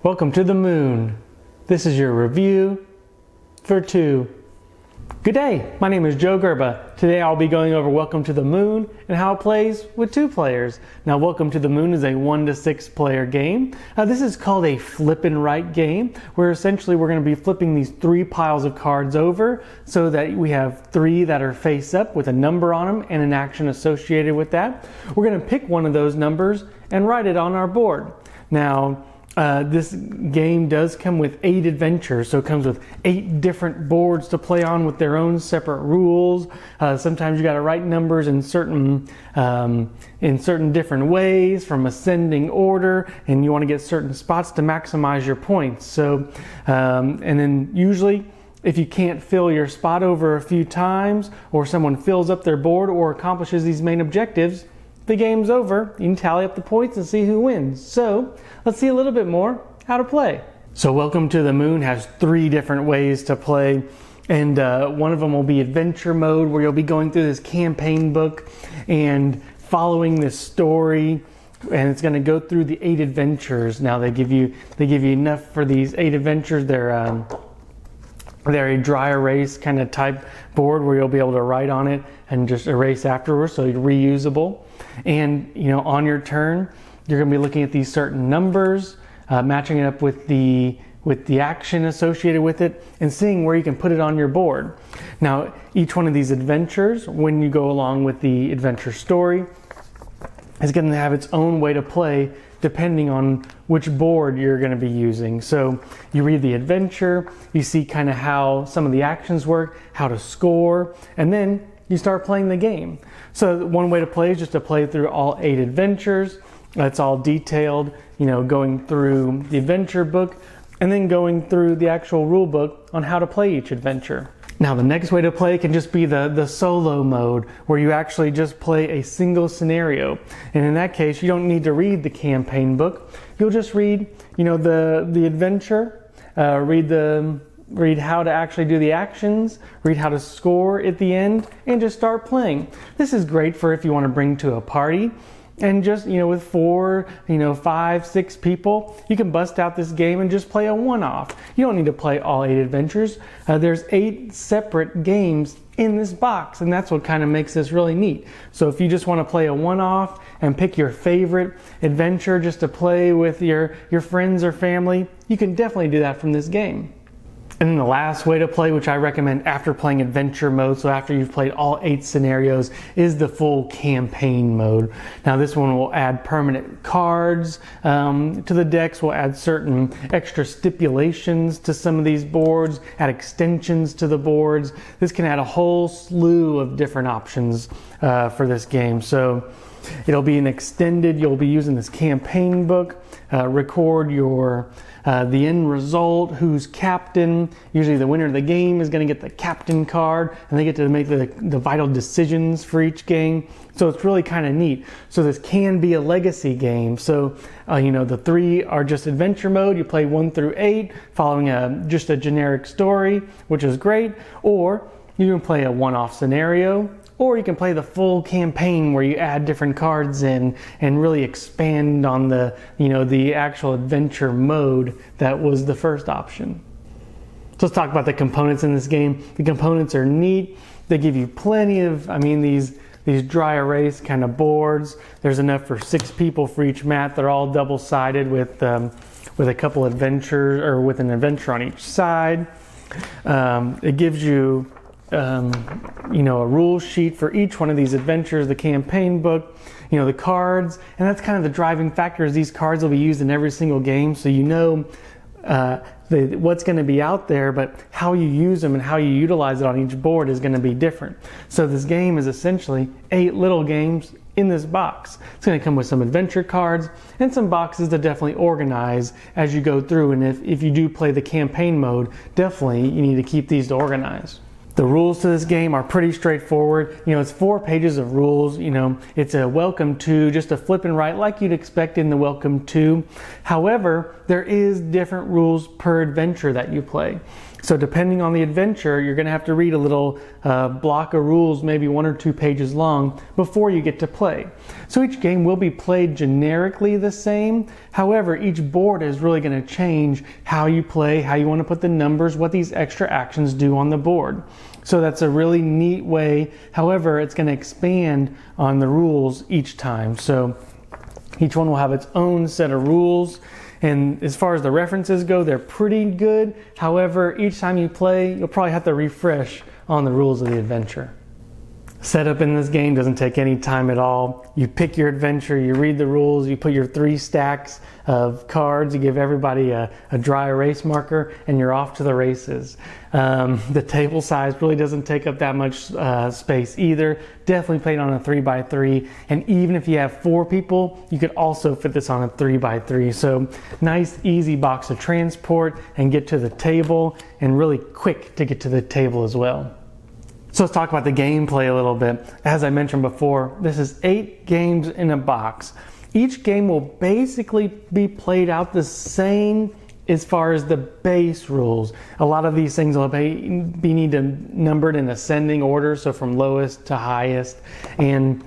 Welcome to the moon. This is your review for 2. Good day, my name is Joe Gerba. Today I'll be going over Welcome to the Moon and how it plays with 2 players. Now Welcome to the Moon is a 1 to 6 player game. This is called a flip and write game, where essentially we're going to be flipping these 3 piles of cards over so that we have 3 that are face up with a number on them and an action associated with that. We're going to pick one of those numbers and write it on our board. Now this game does come with 8 adventures, so it comes with 8 different boards to play on with their own separate rules. Sometimes you got to write numbers in certain different ways from ascending order, and you want to get certain spots to maximize your points. So, and then usually, if you can't fill your spot over a few times, or someone fills up their board or accomplishes these main objectives, the game's over. You can tally up the points and see who wins. So let's see a little bit more how to play. So Welcome to the Moon has 3 different ways to play, and one of them will be adventure mode, where you'll be going through this campaign book and following this story, and it's going to go through the 8 adventures. Now they give you enough for these 8 adventures. They're a dry erase kind of type board where you'll be able to write on it and just erase afterwards, so reusable. And on your turn, you're going to be looking at these certain numbers, matching it up with the action associated with it, and seeing where you can put it on your board. Now, each one of these adventures, when you go along with the adventure story, is going to have its own way to play depending on which board you're going to be using. So you read the adventure, you see kind of how some of the actions work, how to score, and then you start playing the game. So one way to play is just to play through all 8 adventures. It's all detailed, going through the adventure book and then going through the actual rule book on how to play each adventure. Now the next way to play can just be the solo mode, where you actually just play a single scenario. And in that case, you don't need to read the campaign book. You'll just read, the adventure, read how to actually do the actions, read how to score at the end, and just start playing. This is great for if you want to bring to a party. And just, with 4, 5, 6 people, you can bust out this game and just play a one-off. You don't need to play all 8 adventures. There's 8 separate games in this box, and that's what kind of makes this really neat. So if you just want to play a one-off and pick your favorite adventure just to play with your friends or family, you can definitely do that from this game. And then the last way to play, which I recommend after playing adventure mode, so after you've played all 8 scenarios, is the full campaign mode. Now this one will add permanent cards to the decks, will add certain extra stipulations to some of these boards, add extensions to the boards. This can add a whole slew of different options for this game. So it'll be you'll be using this campaign book, record the end result, who's captain. Usually the winner of the game is going to get the captain card, and they get to make the vital decisions for each game. So it's really kind of neat. So this can be a legacy game. So the 3 are just adventure mode. You play 1 through 8, following just a generic story, which is great. Or you can play a one-off scenario, or you can play the full campaign where you add different cards in and really expand on the actual adventure mode that was the first option. So let's talk about the components in this game. The components are neat. They give you plenty of, these dry erase kind of boards. There's enough for 6 people for each mat. They're all double-sided with a couple adventures, or with an adventure on each side. It gives you a rule sheet for each one of these adventures, the campaign book, the cards, and that's kind of the driving factor, is these cards will be used in every single game, so what's going to be out there, but how you use them and how you utilize it on each board is going to be different. So this game is essentially 8 little games in this box. It's going to come with some adventure cards and some boxes to definitely organize as you go through, and if you do play the campaign mode, definitely you need to keep these to organize. The rules to this game are pretty straightforward. It's 4 pages of rules. It's a welcome to, just a flip and write like you'd expect in the welcome to. However, there is different rules per adventure that you play. So depending on the adventure, you're going to have to read a little block of rules, maybe 1 or 2 pages long, before you get to play. So each game will be played generically the same. However, each board is really going to change how you play, how you want to put the numbers, what these extra actions do on the board. So that's a really neat way. However, it's going to expand on the rules each time. So each one will have its own set of rules. And as far as the references go, they're pretty good. However, each time you play, you'll probably have to refresh on the rules of the adventure. Setup in this game doesn't take any time at all. You pick your adventure, you read the rules, you put your 3 stacks of cards, you give everybody a dry erase marker, and you're off to the races. The table size really doesn't take up that much space either. Definitely played on a 3x3, and even if you have 4 people, you could also fit this on a 3x3. So nice, easy box to transport and get to the table, and really quick to get to the table as well. So let's talk about the gameplay a little bit. As I mentioned before, this is 8 games in a box. Each game will basically be played out the same as far as the base rules. A lot of these things will be numbered in ascending order, so from lowest to highest. And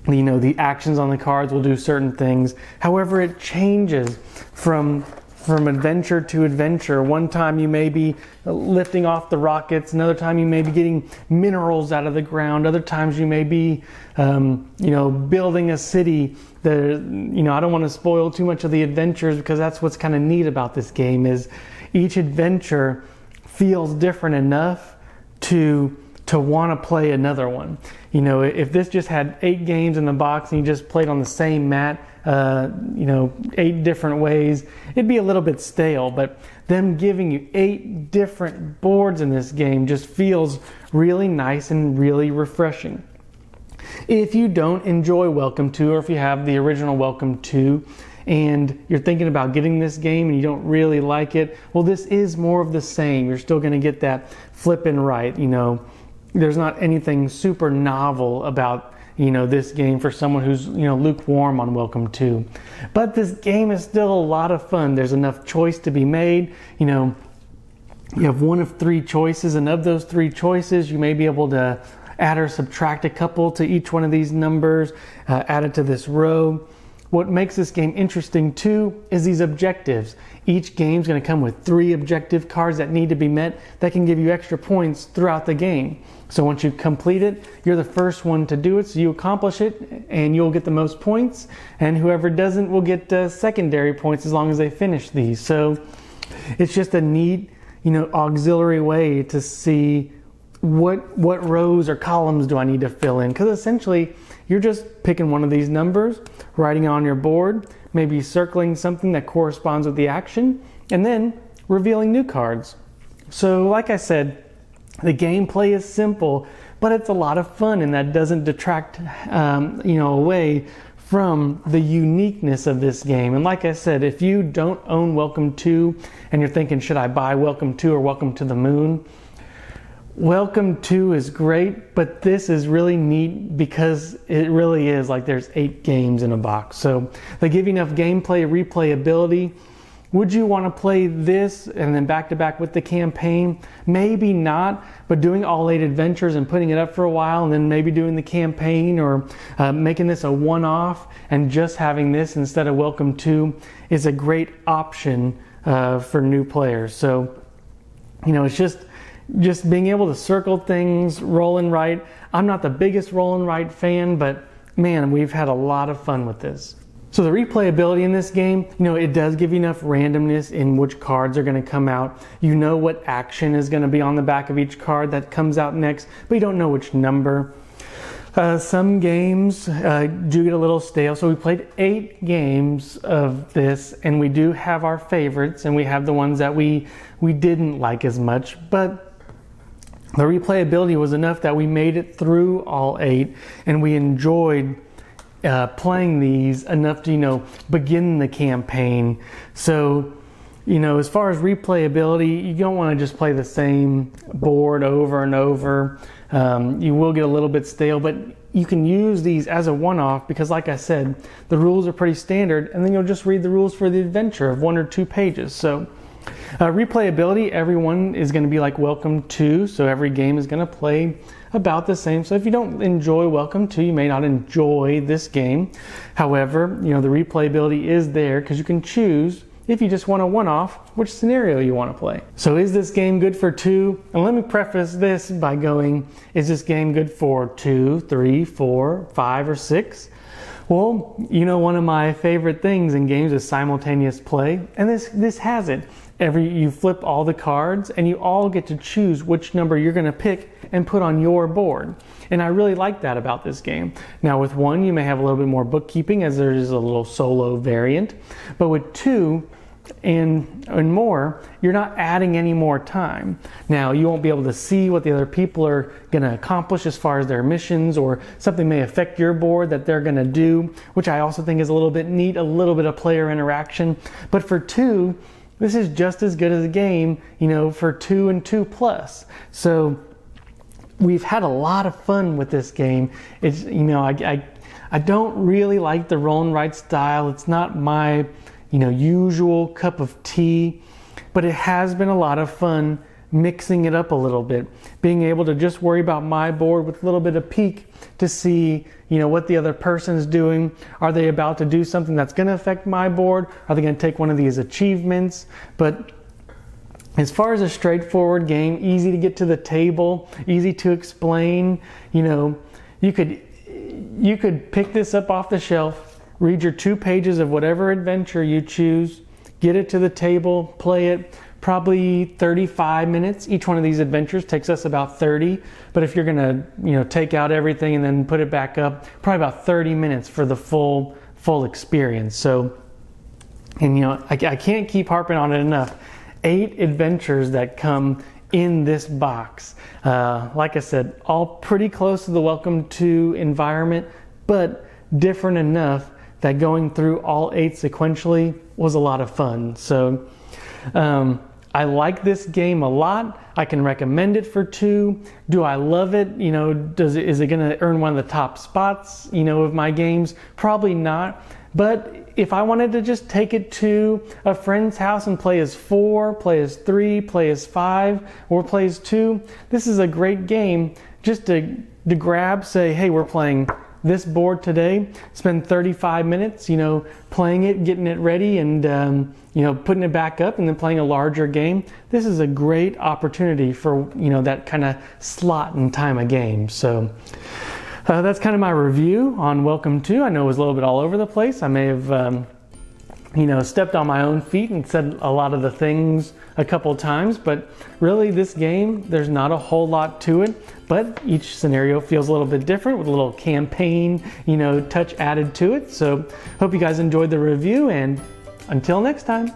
the actions on the cards will do certain things. However, it changes from adventure to adventure. One time you may be lifting off the rockets, another time you may be getting minerals out of the ground, other times you may be building a city. I don't want to spoil too much of the adventures, because that's what's kind of neat about this game, is each adventure feels different enough to want to play another one. If this just had 8 games in the box and you just played on the same mat 8 different ways, it'd be a little bit stale. But them giving you 8 different boards in this game just feels really nice and really refreshing. If you don't enjoy Welcome To, or if you have the original Welcome To and you're thinking about getting this game and you don't really like it, well, this is more of the same. You're still going to get that flip and right. There's not anything super novel about this game for someone who's lukewarm on Welcome To. But this game is still a lot of fun. There's enough choice to be made. You have 1 of 3 choices, and of those 3 choices, you may be able to add or subtract a couple to each one of these numbers, add it to this row. What makes this game interesting too is these objectives. Each game's going to come with 3 objective cards that need to be met that can give you extra points throughout the game. So once you complete it, you're the first one to do it, so you accomplish it and you'll get the most points, and whoever doesn't will get secondary points as long as they finish these. So it's just a neat, auxiliary way to see what rows or columns do I need to fill in, because essentially you're just picking one of these numbers, writing it on your board, maybe circling something that corresponds with the action, and then revealing new cards. So like I said, the gameplay is simple, but it's a lot of fun, and that doesn't detract away from the uniqueness of this game. And like I said, if you don't own Welcome To and you're thinking, should I buy Welcome To or Welcome to the Moon? Welcome To is great, but this is really neat because it really is like there's 8 games in a box. So they give you enough gameplay, replayability. Would you want to play this and then back to back with the campaign? Maybe not, but doing all 8 adventures and putting it up for a while and then maybe doing the campaign, or making this a one-off and just having this instead of Welcome To is a great option for new players. So, it's just being able to circle things, roll and write. I'm not the biggest roll and write fan, but man, we've had a lot of fun with this. So the replayability in this game, it does give you enough randomness in which cards are going to come out. You know what action is going to be on the back of each card that comes out next, but you don't know which number. Some games do get a little stale, so we played 8 games of this, and we do have our favorites, and we have the ones that we didn't like as much, but the replayability was enough that we made it through all 8, and we enjoyed playing these enough to begin the campaign. So you know, as far as replayability, you don't want to just play the same board over and over. You will get a little bit stale, but you can use these as a one-off because, like I said, the rules are pretty standard, and then you'll just read the rules for the adventure of 1 or 2 pages. So replayability, everyone is going to be like Welcome to, so every game is going to play about the same. So if you don't enjoy Welcome to, you may not enjoy this game. However, you know, the replayability is there because you can choose, if you just want a one-off, which scenario you want to play. So is this game good for 2? And let me preface this by going, is this game good for 2, 3, 4, 5, or 6? Well, you know, one of my favorite things in games is simultaneous play, and this has it. You flip all the cards and you all get to choose which number you're going to pick and put on your board. And I really like that about this game. Now with 1, you may have a little bit more bookkeeping as there is a little solo variant, but with 2 and more, you're not adding any more time. Now you won't be able to see what the other people are going to accomplish as far as their missions, or something may affect your board that they're going to do, which I also think is a little bit neat, a little bit of player interaction. But for 2, this is just as good as a game, you know, for 2 and 2 plus. So we've had a lot of fun with this game. It's, you know, I don't really like the roll and write style. It's not my, you know, usual cup of tea, but it has been a lot of fun mixing it up a little bit, being able to just worry about my board with a little bit of peek to see, you know, what the other person's doing. Are they about to do something that's going to affect my board? Are they going to take one of these achievements? But as far as a straightforward game, easy to get to the table, easy to explain, you know, you could pick this up off the shelf, read your 2 pages of whatever adventure you choose, get it to the table, play it. Probably 35 minutes. Each one of these adventures takes us about 30. But if you're gonna, you know, take out everything and then put it back up, probably about 30 minutes for the full experience. So, and you know, I can't keep harping on it enough. 8 adventures that come in this box. Like I said, all pretty close to the Welcome to environment, but different enough that going through all 8 sequentially was a lot of fun. So I like this game a lot. I can recommend it for 2. Do I love it? You know, is it going to earn one of the top spots, you know, of my games? Probably not. But if I wanted to just take it to a friend's house and play as 4, play as 3, play as 5, or play as 2, this is a great game just to grab, say, hey, we're playing this board today, spend 35 minutes, you know, playing it, getting it ready, and you know, putting it back up, and then playing a larger game. This is a great opportunity for, you know, that kind of slot and time of game. So that's kind of my review on Welcome to. I know it was a little bit all over the place. I may have you know, stepped on my own feet and said a lot of the things a couple times, but really this game, there's not a whole lot to it, but each scenario feels a little bit different with a little campaign, you know, touch added to it. So hope you guys enjoyed the review, and until next time.